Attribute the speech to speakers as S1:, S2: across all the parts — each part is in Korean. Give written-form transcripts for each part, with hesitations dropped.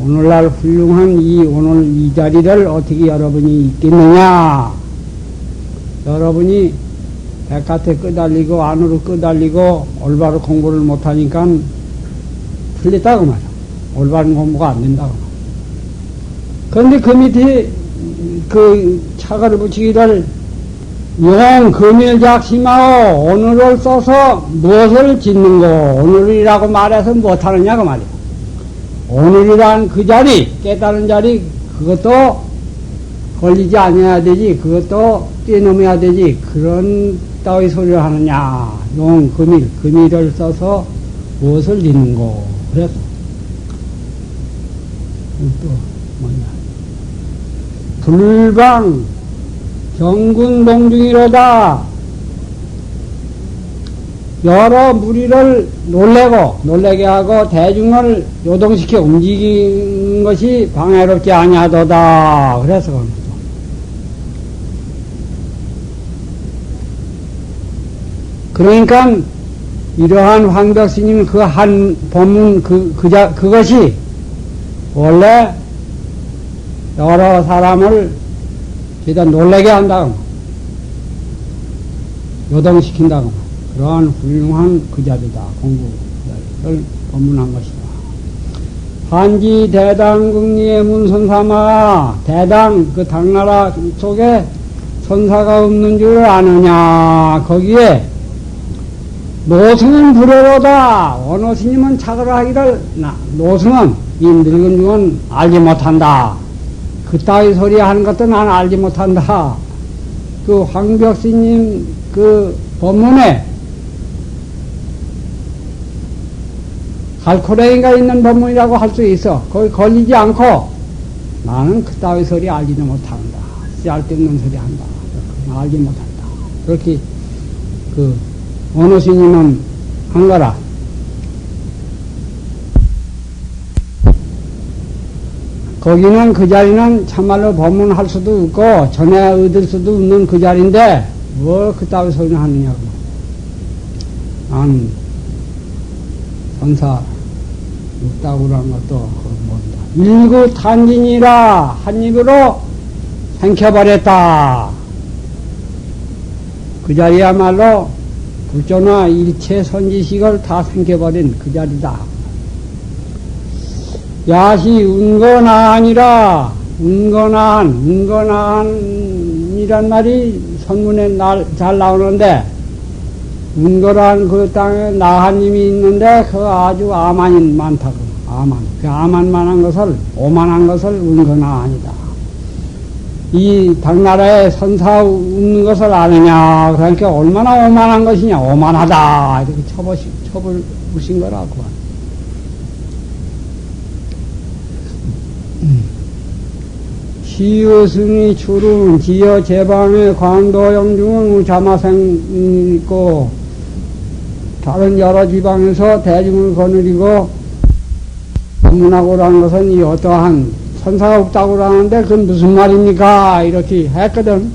S1: 오늘날 훌륭한 오늘 이 자리를 어떻게 여러분이 있겠느냐? 여러분이 바깥에 끄달리고 안으로 끄달리고 올바로 공부를 못하니까 틀렸다고 말이야. 올바른 공부가 안 된다고 말이야. 그런데 그 밑에 그 차가를 붙이기를 영 금일작심하오 오늘을 써서 무엇을 짓는 거 오늘이라고 말해서 못하느냐고 말이야. 오늘이란 그 자리 깨달은 자리 그것도 걸리지 않아야 되지 그것도 뛰어넘어야 되지 그런 따위 소리를 하느냐. 용 금일을 써서 무엇을 짓는 거 그래서 또 뭐냐 불방 경군동중이로다. 여러 무리를 놀래게 하고 대중을 요동시켜 움직이는 것이 방해롭지 아니하도다. 그래서 그럽니다. 그러니까 이러한 황덕스님 그 한 법문 그것이 원래 여러 사람을 죄다 놀래게 한다고 요동시킨다고 그러한 훌륭한 그 자리다. 공부를 법문한 것이다. 한지 대당궁리의 문선사마 대당 그 당나라 속에 선사가 없는 줄 아느냐. 거기에 노승은 불효로다. 어느 스님은 착을 하기를 노승은 이 늙은 중은 알지 못한다. 그따위 소리 하는 것도 난 알지 못한다. 그 황벽스님 그 법문에 갈코레인가 있는 법문이라고 할 수 있어. 거기 걸리지 않고 나는 그따위 소리 알지도 못한다. 쓸데없는 소리 한다. 알지 못한다. 그렇게 그 어느 스님은 한 거라. 거기는 그 자리는 참말로 법문할 수도 없고 전에 얻을 수도 없는 그 자리인데 뭘 그따위 소리를 하느냐고. 난 선사 없다고 한 것도 모른다. 일구탄진이라 한 입으로 생켜버렸다. 그 자리야말로 불조나 일체 선지식을 다 생겨버린 그 자리다. 야시 운거나하니라. 운거나한이란 말이 선문에 잘 나오는데 운거란 그 땅에 나한님이 있는데 그 아주 아만이 많다고. 아만. 그 아만만한 것을 오만한 것을 운거나하니다. 이 당나라에 선사 없는 것을 아느냐. 그러니까 얼마나 오만한 것이냐. 오만하다. 이렇게 쳐보신 거라고. 시유승이 출은 지여 제방의 광도영중은 자마생 있고 다른 여러 지방에서 대중을 거느리고 법문하고라는 것은 이 어떠한 선사가 없다고 하는데 그건 무슨 말입니까? 이렇게 했거든.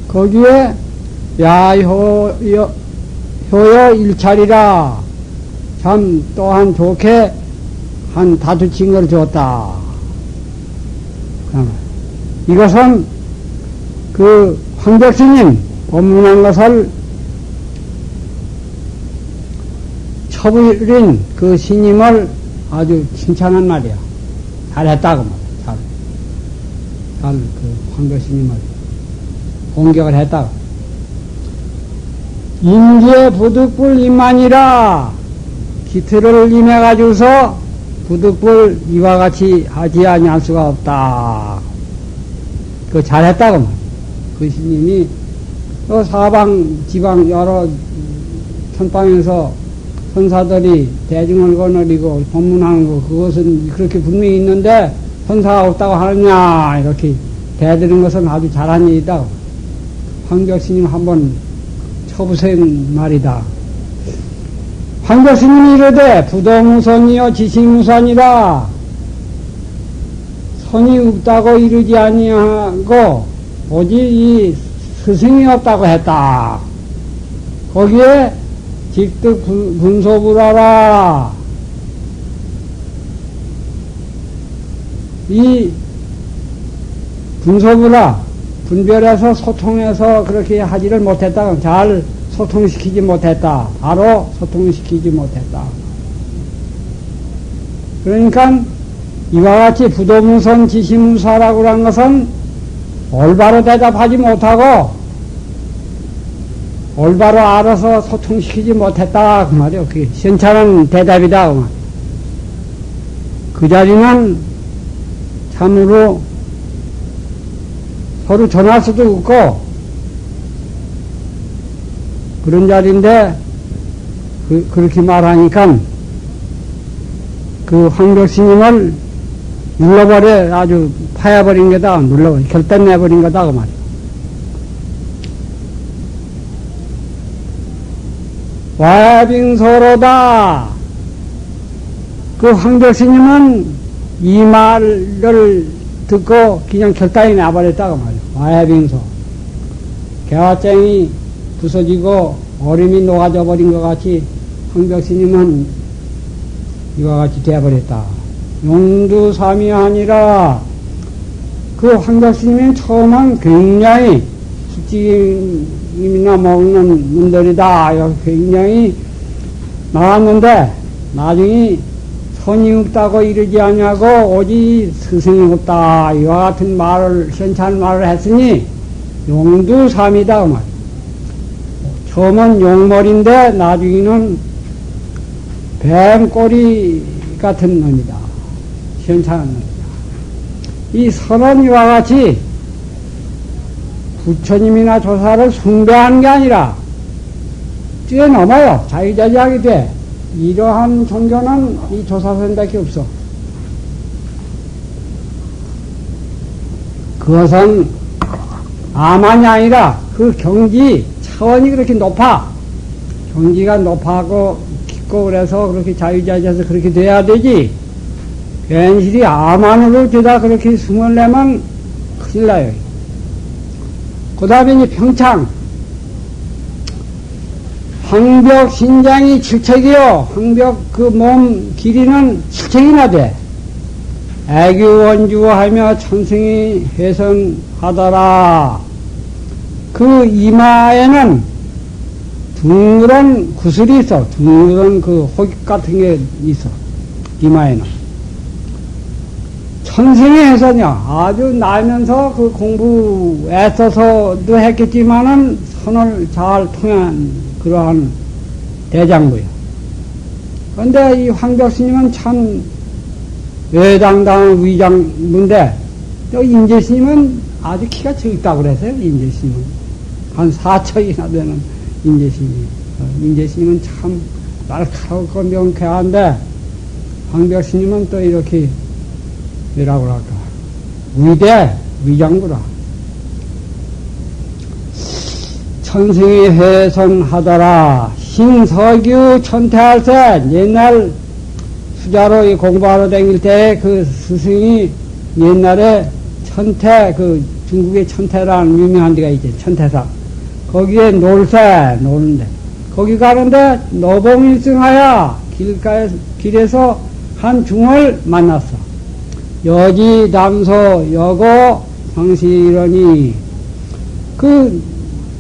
S1: 거기에 효여 일찰이라 참 또한 좋게 한 다투친 걸 줬다. 이것은 그 황백스님 법문한 것을 쳐버린 그 스님을 아주 칭찬한 말이야. 잘했다고 말이야. 그 황백스님을 공격을 했다고. 인제 부득불 임만이라 기틀을 임해가지고서 부득불 이와 같이 하지 아니할 수가 없다. 그 잘했다고 말이야. 그 스님이 사방 지방 여러 천방에서 선사들이 대중을 거느리고 법문하는 거 그것은 그렇게 분명히 있는데 선사가 없다고 하느냐 이렇게 대드는 것은 아주 잘한 일이다. 황벽스님 한번 쳐보세요 말이다. 황벽스님이 이르되 부도무선이여 지식무선이라 선이 없다고 이르지 아니하고 오직 이 스승이 없다고 했다. 거기에 직득 분소불하라. 이 분별해서 소통해서 그렇게 하지를 못했다. 잘 소통시키지 못했다. 바로 소통시키지 못했다. 그러니까 이와 같이 부도무선 지시무사라고 한 것은 올바로 대답하지 못하고 올바로 알아서 소통시키지 못했다 그 말이요. 그게 시원찮은 대답이다 그 말. 그 자리는 참으로 서로 전할 수도 없고 그런 자리인데 그렇게 말하니까 그 황벽스님을 눌러버려 아주 파야버린 거다. 결단내버린 거다 그 말이야. 와야빙소로다. 그 황벽스님은 이 말을 듣고 그냥 결단이 나버렸다고 말이야. 와야빙소. 개화장이 부서지고 얼음이 녹아져 버린 것 같이 황벽스님은 이와 같이 되어버렸다. 용두삼이 아니라 그 황벽스님이 처음은 굉장히 숙지임이나 먹는 분들이다. 굉장히 나왔는데 나중에 선이 없다고 이러지 않냐고 오직 스승이 없다. 이와 같은 말을 시원찮은 말을 했으니 용두삼이다. 그 말. 처음은 용머리인데 나중에는 뱀꼬리 같은 놈이다. 시원찮은 놈이다. 이 선은 이와 같이 부처님이나 조사를 숭배하는 게 아니라 뛰어넘어요. 자유자재하게 돼. 이러한 종교는 이 조사선밖에 없어. 그것은 아만이 아니라 그 경지 차원이 그렇게 높아. 경지가 높아고 깊고 그래서 그렇게 자유자재해서 그렇게 돼야 되지. 괜시리 아만으로 되다 그렇게 숨을 내면 큰일 나요. 그 다음에 이제 평창. 황벽 신장이 7척이요. 황벽 그 몸 길이는 7척이나 돼. 애교원주하며 천승이 회선하더라. 그 이마에는 둥그런 구슬이 있어. 둥그런 그 호깃 같은 게 있어. 이마에는. 천승이 회선이야. 아주 나면서 그 공부 애써서도 했겠지만은 선을 잘 통한 그러한 대장부야. 그런데 이 황벽스님은 참 외당당한 위장부인데, 또 인재스님은 아주 키가 적다고 그랬어요. 인재스님은 한 4척이나 되는 인재스님이. 인재스님은 참 날카롭고 명쾌한데, 황벽스님은 또 이렇게 뭐라고 할까, 위장부라. 천승이 회선하더라. 신석유 천태할세. 옛날 수자로 공부하러 다닐 때 그 스승이 옛날에 천태, 그 중국의 천태라는 유명한 데가 있지. 천태사. 거기에 노는데. 거기 가는데 노봉일승하여 길에서 한 중을 만났어. 여지, 남소, 여고, 상시이러니. 그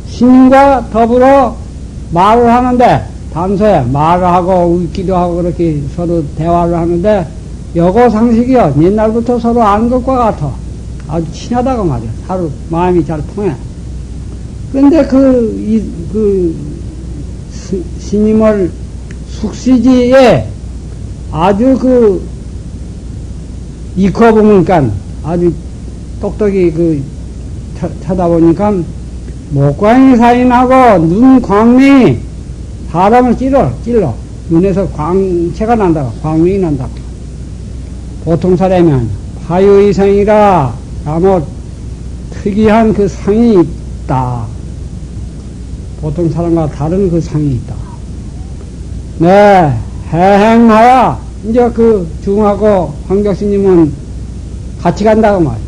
S1: 신과 더불어 말을 하는데, 밤새 말을 하고 웃기도 하고 그렇게 서로 대화를 하는데, 여고 상식이요. 옛날부터 서로 아는 것과 같아. 아주 친하다고 말이야. 서로 마음이 잘 통해. 그런데 스님을 숙시지에 아주 익어보니까 아주 똑똑히 쳐다보니까 목광이 사인하고 눈 광명이 사람을 찔러. 눈에서 광채가 난다고. 광명이 난다고. 보통 사람이 아니야. 화유이상이라 아무 특이한 그 상이 있다. 보통 사람과 다른 그 상이 있다. 네, 해행하야. 이제 그 중하고 황벽스님은 같이 간다고 말이야.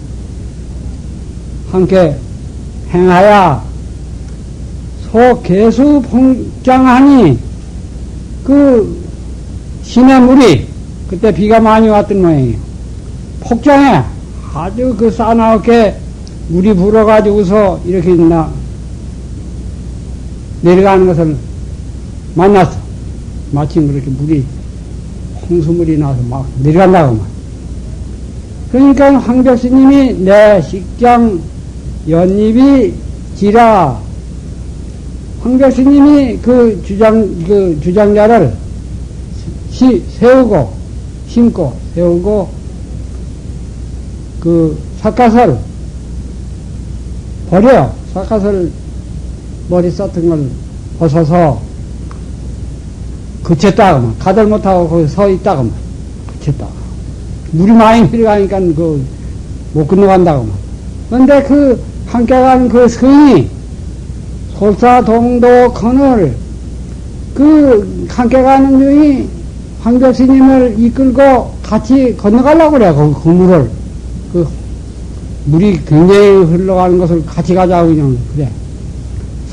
S1: 함께 행하야. 소개수 풍장하니 그 시냇물이 그때 비가 많이 왔던 모양이에요. 폭장에 아주 그 싸나게 물이 불어가지고서 이렇게 내려가는 것을 만났어. 마침 그렇게 물이, 홍수물이 나서 막 내려간다고 말. 그러니까 황벽스님이 내 식장 연잎이 지라. 황벽스님이 그 주장자를 심고, 세우고, 그 삿갓을 버려요. 삿갓을 머리 썼던 걸 벗어서 그쳤다고, 가들 못하고 거기 서 있다고, 그쳤다. 물이 많이 내려가니까 못 건너간다고. 그런데 함께 가는 성이 솔사동도 건을 함께 가는 중이 황벽스님을 이끌고 같이 건너가려고 그래, 그 물을. 물이 굉장히 흘러가는 것을 같이 가자고 그냥, 그래.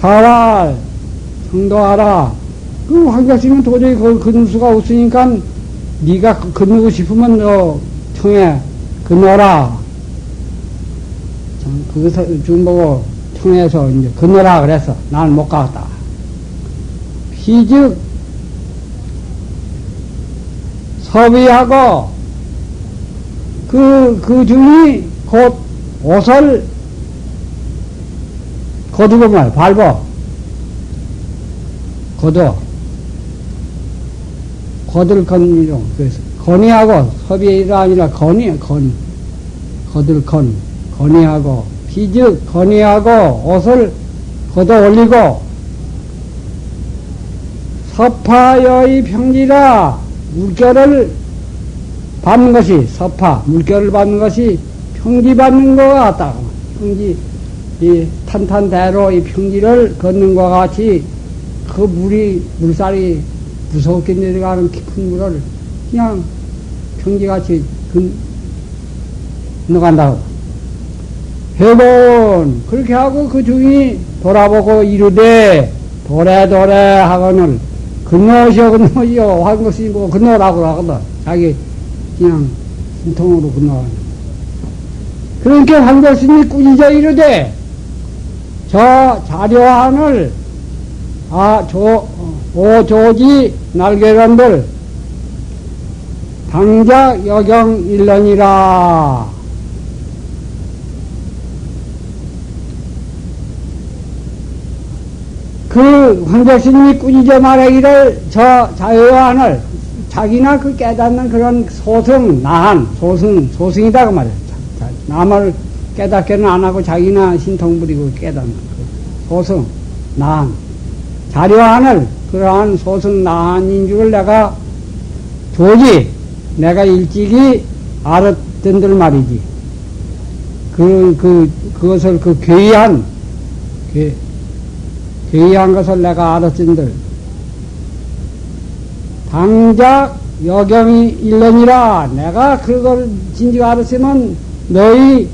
S1: 사라, 성도하라. 황벽스님은 도저히 건널 수가 없으니까, 네가 건너고 싶으면 너 청해 건너라. 그것을 좀 보고 청해서 이제 건너라 그래서 나는 못 가겠다. 피즉 섭의하고 그 중이 곧 옷을 거두고 말 밟어 거들 건이로 그래서 건의하고 섭의가 아니라 건이야 거들 건의하고 피즉 건의하고 옷을 걷어 올리고 서파여의 평지라 물결을 받는 것이 물결을 받는 것이 평지 받는 것 같다. 평지 이 탄탄대로 이 평지를 걷는 것 같이 그 물살이 무섭게 내려가는 깊은 물을 그냥 평지같이 건너간다고. 해본 그렇게 하고 그 중이 돌아보고 이르되 도래 하거늘 건너시오 하는 것이 건너라고 하거든. 자기 그냥 신통으로 건너가는. 그러니까 황벽스님이 꾸짖어 이르되 저 자료하늘 오조지 날개런들 당작 여경 일러니라. 그 황벽스님이 꾸짖어 말하기를 저 자유하늘 자기나 깨닫는 그런 소승이다 그 말이야. 남을 깨닫게는 안 하고 자기나 신통 부리고 깨닫는 소승, 나한 자료하늘 그러한 소승 나한인 줄을 내가 내가 일찍이 알았던들 말이지. 그것을 괴이한 것을 내가 알았던들 당작 여경이 일러니라. 내가 그걸 진즉 알았으면 너희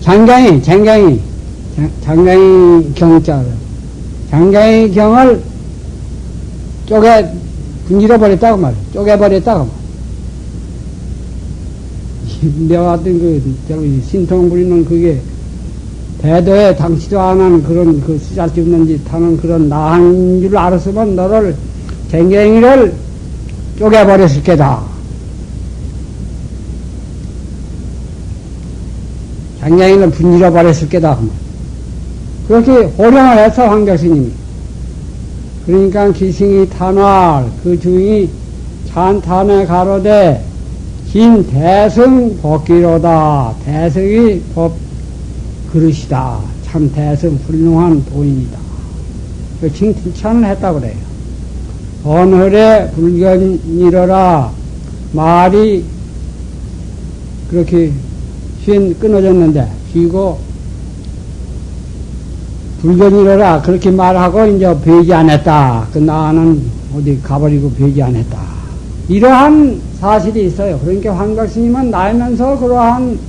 S1: 장강이 경자를 장강이 경을 분질러 버렸다고 말이야. 쪼개버렸다고 말이야. 내가 왔던 신통 부리는 그게 대도에 당치도 안 하는 그런 쓰잘데없는 짓 하는 그런 나한 줄 알았으면 너를 쟁갱이를 쪼개버렸을 게다. 쟁갱이를 분질러 버렸을 게다. 그렇게 호령을 했어 황벽스님이. 그러니까 기승이 탄활 그 중이 찬탄에 가로되 긴 대승 법기로다. 대승이 법 그릇이다. 참 대승 훌륭한 도인이다. 그 칭찬을 했다고 그래요. 번헐에 불견이러라. 말이 그렇게 끊어졌는데 쉬고 불견이러라 그렇게 말하고 이제 배지 안 했다. 나는 어디 가버리고 배지 안 했다. 이러한 사실이 있어요. 그러니까 황벽스님은 나이면서 그러한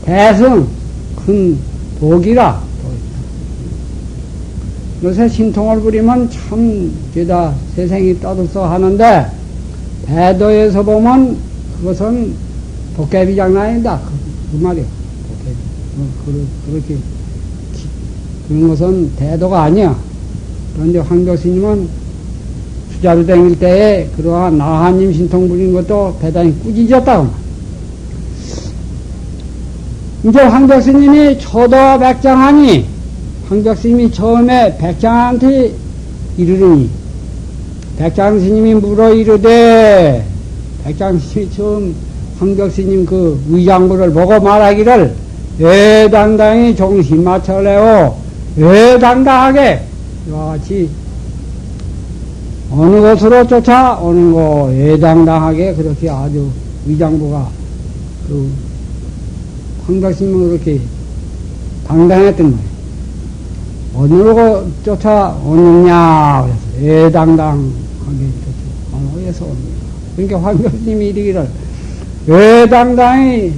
S1: 대승 큰 복이라 요새 신통을 부리면 참 죄다 세상이 떠들썩 하는데 배도에서 보면 그것은 도깨비 장난이다. 그 말이야. 도깨비. 그렇게 그런 것은 대도가 아니야. 그런데 황벽스님은 수자로 다닐 때에 그러한 나하님 신통 부린 것도 대단히 꾸짖었다고. 이제 황벽스님이 초도 백장하니 황벽스님이 처음에 백장한테 이르르니 백장스님이 물어 이르되 백장스님이 처음 황벽스님 그 의장부를 보고 말하기를 외당당히 정신 맞춰래요. 외당당하게 이와 같이 어느 곳으로 쫓아오는 거 외당당하게 그렇게 아주 의장부가 그 황벽스님은 그렇게 당당했던 거예요. 어느로 쫓아오느냐 그래서 애당당하게 어디서 옵니다. 그러니까 황교스님이 이르기를 애당당히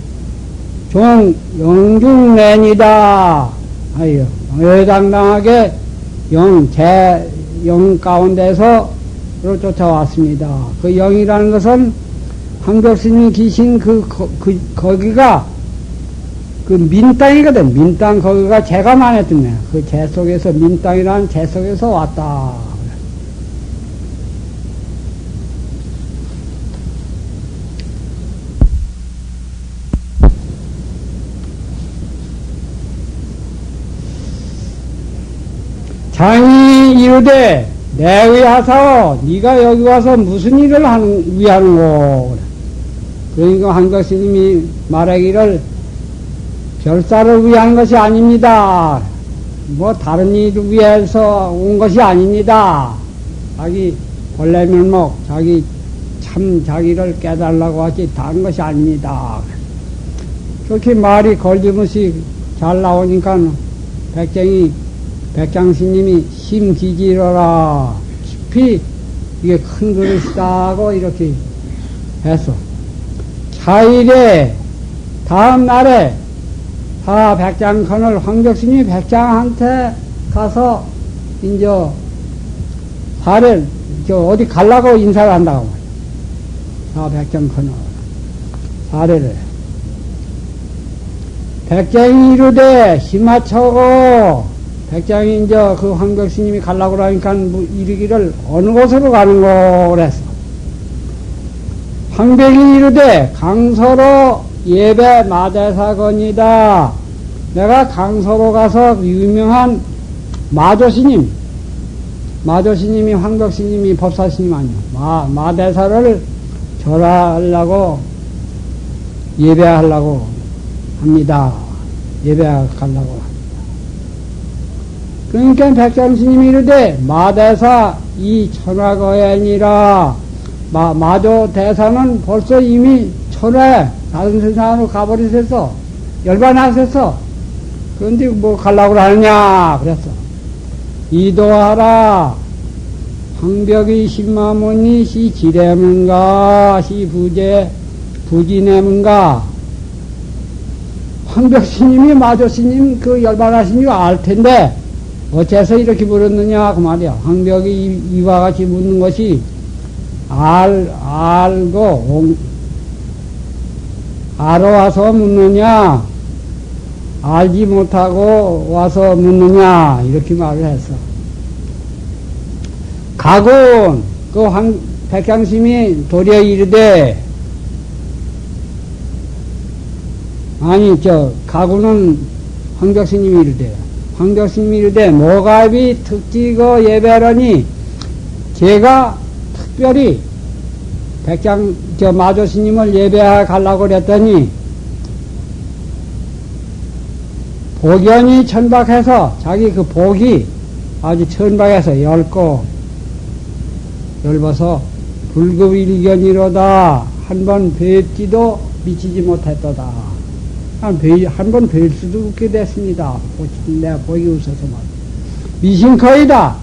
S1: 종 영중맨이다 하여 애당당하게 영 가운데서 쫓아왔습니다. 그 영이라는 것은 황교스님이 계신 거기가 그 민땅이거든. 민땅 거기가 재가 많았던 거야. 그 재 속에서 민땅이라는 재 속에서 왔다. 장이 이르되 내의하사오 네가 여기 와서 무슨 일을 위하는고. 그러니까 황교스님이 말하기를 별사를 위한 것이 아닙니다. 뭐 다른 일을 위해서 온 것이 아닙니다. 자기 본래 면목, 자기 참 자기를 깨달으려고 하지 다른 것이 아닙니다. 그렇게 말이 걸리면서 잘 나오니까 백장스님이 심기지러라 깊이 이게 큰 그릇이다고 이렇게 했어. 차일에 다음 날에 다 백장컨을 황벽스님이 백장한테 가서 이제 어디 가려고 인사를 한다고. 다 백장컨을 사례를 백장이 이르되 힘맞춰고 백장이 이제 그 황벽스님이 가려고 하니까 이르기를 어느 곳으로 가는 거 그랬어. 황벽이 이르되 강서로 예배 마대사건이다. 내가 강서로 가서 유명한 마조스님이 황벽스님이 법사스님 아니야. 마대사를 절하려고 예배하려고 합니다. 예배하려고 합니다. 그러니까 백장스님이 이르되 마대사 이 천하거행이라. 마조 대사는 벌써 이미 천하에 다른 세상으로 가버리셨어. 열반하셨어. 그런데 뭐 가려고 하느냐 그랬어. 이도하라. 황벽이 신마문이 시 지례문가 시 부지내문가. 황벽스님이 마조스님 그 열반하신 줄 알 텐데 어째서 이렇게 물었느냐 그 말이야. 황벽이 이와 같이 묻는 것이 알아 와서 묻느냐, 알지 못하고 와서 묻느냐, 이렇게 말을 했어. 가군, 백장스님이 도리어 이르되, 가군은 황벽스님이 이르되, 모갑이 특지거 예배라니, 제가 특별히 마조스님을 예배하러 가려고 그랬더니, 복연이 천박해서, 자기 그 복이 아주 천박해서 넓어서, 불급일견이로다. 한 번 뵙지도 미치지 못했도다. 한 번 뵐 수도 없게 됐습니다. 내가 보기 없어서 말. 미신커이다.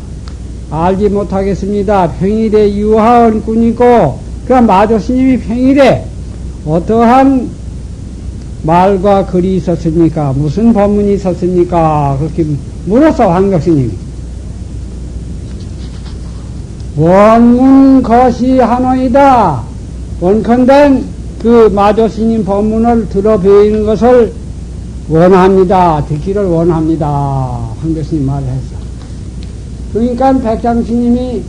S1: 알지 못하겠습니다. 평일에 유하온 꾼이고, 그럼 마조스님이 평일에 어떠한 말과 글이 있었습니까? 무슨 법문이 있었습니까? 그렇게 물었어, 황벽스님이. 원문 것이 하노이다. 원컨대 그 마조스님 법문을 들어 배우는 것을 원합니다. 듣기를 원합니다. 황교스님 말을 했어. 그러니까 백장스님이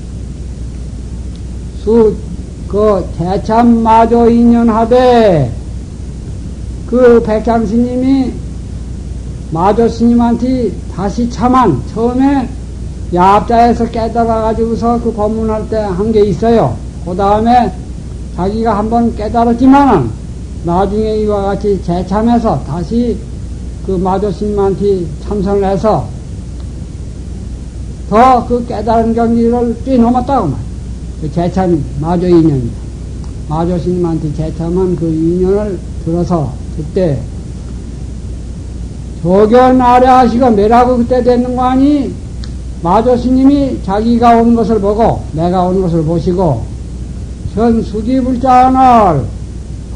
S1: 그 대참 마조 인연하되 그 백장스님이 마조스님한테 다시 참한 처음에 야합자에서 깨달아가지고서 그 법문할 때 한 게 있어요. 그 다음에 자기가 한번 깨달았지만은 나중에 이와 같이 재참해서 다시 그 마조스님한테 참선을 해서 더 그 깨달은 경지를 뛰어넘었다고 말이야. 그 재참 마조 인연이다. 마조스님한테 재참한 그 인연을 들어서 그때 조견 아래 하시고 매라고 그때 됐는 거 아니? 마조스님이 자기가 온 것을 보고 내가 온 것을 보시고 전 수기불자를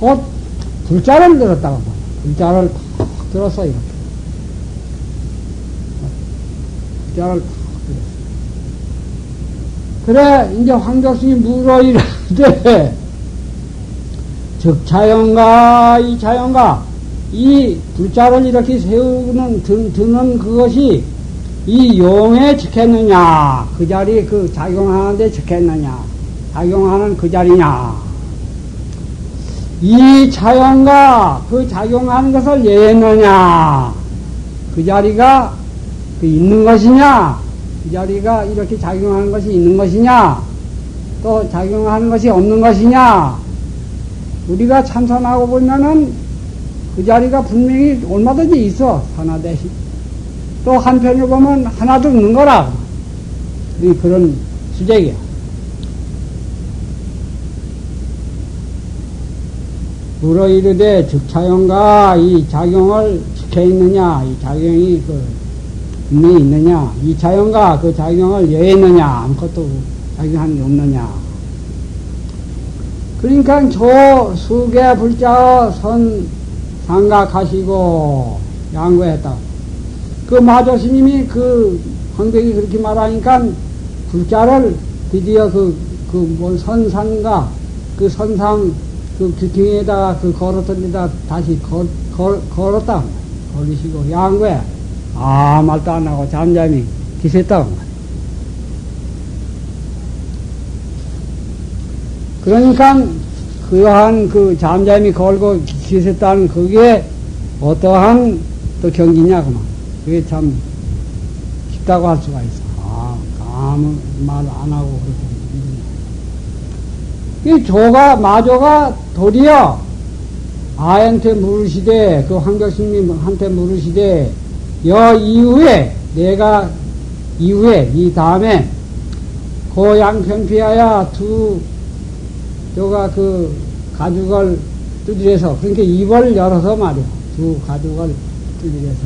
S1: 곧 불자를 들었다고 봐요. 불자를 탁 들었어 이렇게. 불자를 탁 들었어. 그래 이제 황덕순이 물어 이르되 즉 자연가 이 자연가 이 불자를 이렇게 세우는 드는 그것이 이 용에 적혔느냐 그 자리 그 작용하는데 적혔느냐 작용하는 그 자리냐 이 자연가 그 작용하는 것을 예했느냐 그 자리가 그 있는 것이냐 그 자리가 이렇게 작용하는 것이 있는 것이냐 또 작용하는 것이 없는 것이냐 우리가 참선하고 보면은 그 자리가 분명히 얼마든지 있어 하나 대신 또 한편으로 보면 하나도 없는 거라 그런 수제기야. 물어 이르되 즉차용가 이 작용을 지켜 있느냐 이 작용이 그 분명히 있느냐 이 자용가 그 작용을 여했느냐 아무것도 작용하는 게 없느냐. 그러니까 저 수계 불자어 선 상각하시고 양구했다. 그 마조스님이 그 황백이 그렇게 말하니까 불자를 드디어 뭔 선상가 그 선상 그 규팅에다가 그 걸었던 데다 다시 걸었다. 걸으시고 양구해. 말도 안 하고 잠잠히 기세했다고. 그러니까 그러한 그 잠잠히 걸고 기세했다는 그게 어떠한 또 경기냐 그만. 그게 참 깊다고 할 수가 있어. 아무 말 안 하고 그렇게. 이 마조가 도리어 아한테 물으시되 그 황벽스님한테 물으시되 이후에 내가 이후에 이 다음에 고양편피하여 저가 그 가죽을 두드려서 그러니까 입을 열어서 말이야. 두 가죽을 두드려서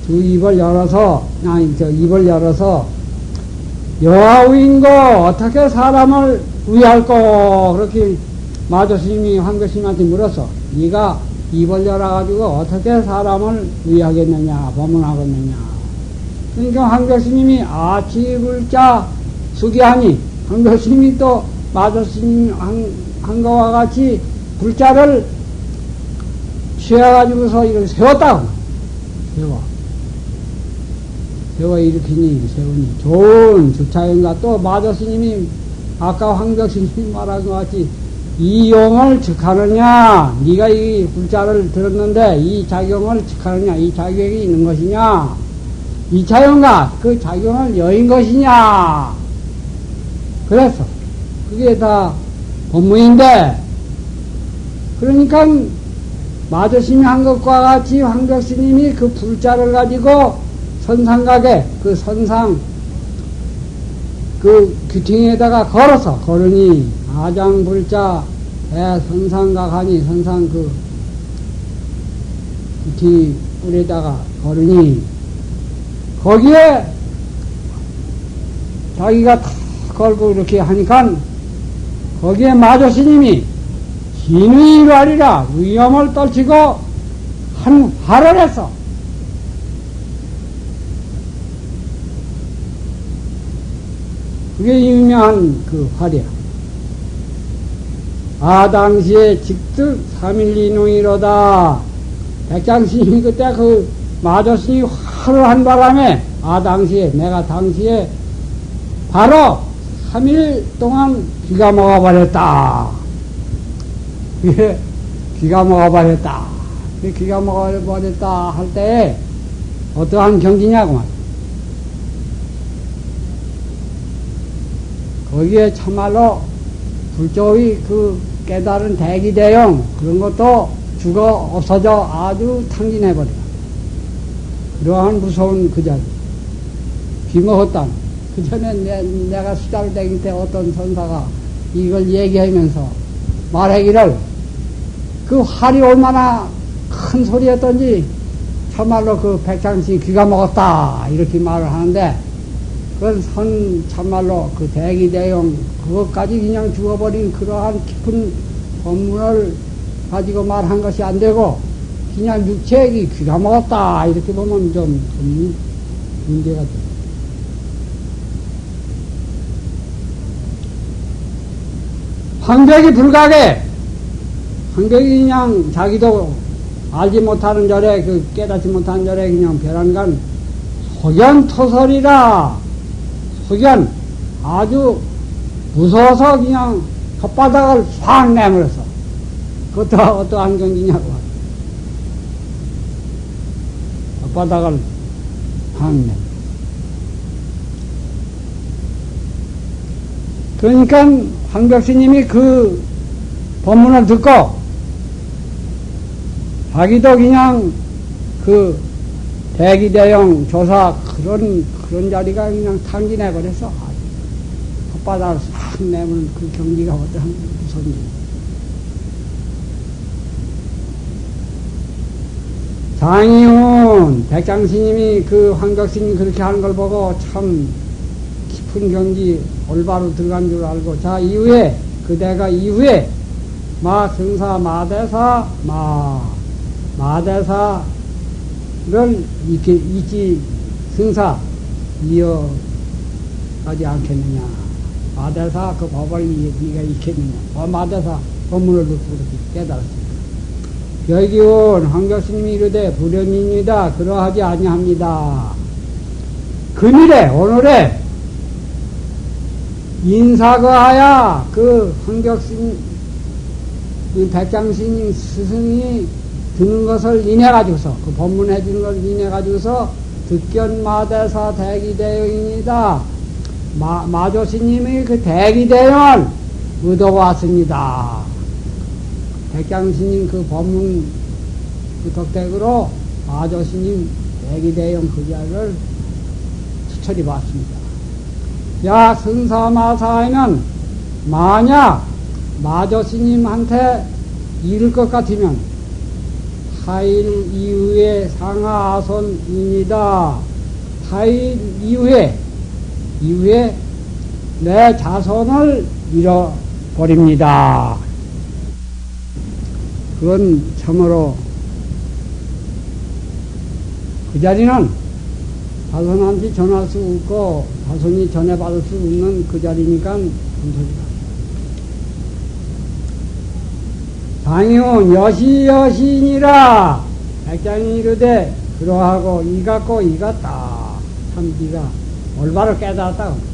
S1: 두 입을 열어서 입을 열어서 여우인고 어떻게 사람을 위할꼬 그렇게 마조스님이 황교스님한테 물었어. 네가 입을 열어가지고 어떻게 사람을 위하겠느냐 법문하겠느냐. 그러니까 황교스님이 아치불자 수기하니 황교스님이 또 마조스님 한 거와 같이 불자를 취해가지고서 이걸 세웠다고. 세워 일으키니 세우니 좋은 주차인가. 또 마조스님이 아까 황벽스님이 말한 것 같이 이 용을 즉하느냐 네가 이 불자를 들었는데 이 작용을 즉하느냐 이 작용이 있는 것이냐 이 작용가 그 작용을 여인 것이냐 그랬어. 그게 다 법문인데 그러니까 마조스님이 한 것과 같이 황벽스님이 그 불자를 가지고 선상각에 그 선상 그 규팅에다가 걸어서 걸으니 아장불자 대선상각하니 선상 그 규팅 뿔에다가 걸으니 거기에 자기가 탁 걸고 이렇게 하니까 거기에 마조스님이 진의일하리라 위험을 떨치고 한 화를 했어. 그게 유명한 그 활이야. 당시에 직득 삼일이농이로다. 백장스님이 그때 그 마조스님이 화를 한 바람에 당시에 내가 당시에 바로 3일 동안 기가 먹어버렸다. 그게 기가 먹어버렸다. 기가 먹어버렸다 할 때에 어떠한 경지냐고 말이야. 거기에 참말로 불조의 그 깨달은 대기대용 그런 것도 죽어 없어져 아주 탕진해버려. 그러한 무서운 그 자리. 비먹었다. 그 전에 내가 수다를 댕길 때 어떤 선사가 이걸 얘기하면서 말하기를 그 활이 얼마나 큰 소리였던지 참말로 그 백장신이 귀가 먹었다 이렇게 말을 하는데 그건 참말로 그 대기대용 그것까지 그냥 죽어버린 그러한 깊은 법문을 가지고 말한 것이 안 되고 그냥 육체액이 귀가 먹었다 이렇게 보면 좀 문제가 돼. 황백이 불가게 황백이 그냥 자기도 알지 못하는 절에 그 깨닫지 못하는 절에 그냥 벼랑간 소견토설이라 소견 아주 무서워서 그냥 혓바닥을 확 내물었어. 그것도 어떠한 경지냐고. 혓바닥을 확 내. 그러니까 황벽스님이 그 법문을 듣고 자기도 그냥 그 대기대용 조사 그런 자리가 그냥 탕진해버려서 혓바닥을 싹 내면 그 경지가 어떠한 무서운지. 장이훈 백장스님이 그 황벽스님이 그렇게 하는 걸 보고 참 깊은 경지 올바로 들어간 줄 알고 자 이후에 그대가 이후에 마승사 마대사 마대사를 이렇게 있지 승사 이어가지 않겠느냐. 마대사 그 법을 네가 익혔느냐. 마대사 법문을 듣고 그렇게 깨달았습니다. 별기원 황교스님이 이르되 불연입니다. 그러하지 아니합니다. 금일에 오늘에 인사거하야 그 황격스님 백장스님 스승이 드는 것을 인해가지고서 그 법문해 주는 것을 인해가지고서 득견마대사 대기대용입니다. 마조스님이 그 대기대용을 얻어왔습니다. 백장스님 그 법문 그 덕택으로 마조스님 대기대용 그 자리를 수철이 봤습니다. 야 승사마사에는 만약 마조스님한테 이를 것 같으면 4일 이후에 상하아손입니다. 4일 이후에 내 자손을 잃어버립니다. 그건 참으로 그 자리는 자손한테 전할 수 없고 자손이 전해받을 수 없는 그 자리니까 금소리다. 당이온 여시여신이라 백장이 이르되 그러하고 이 같고 이 같다. 참 네가 올바로 깨달았다.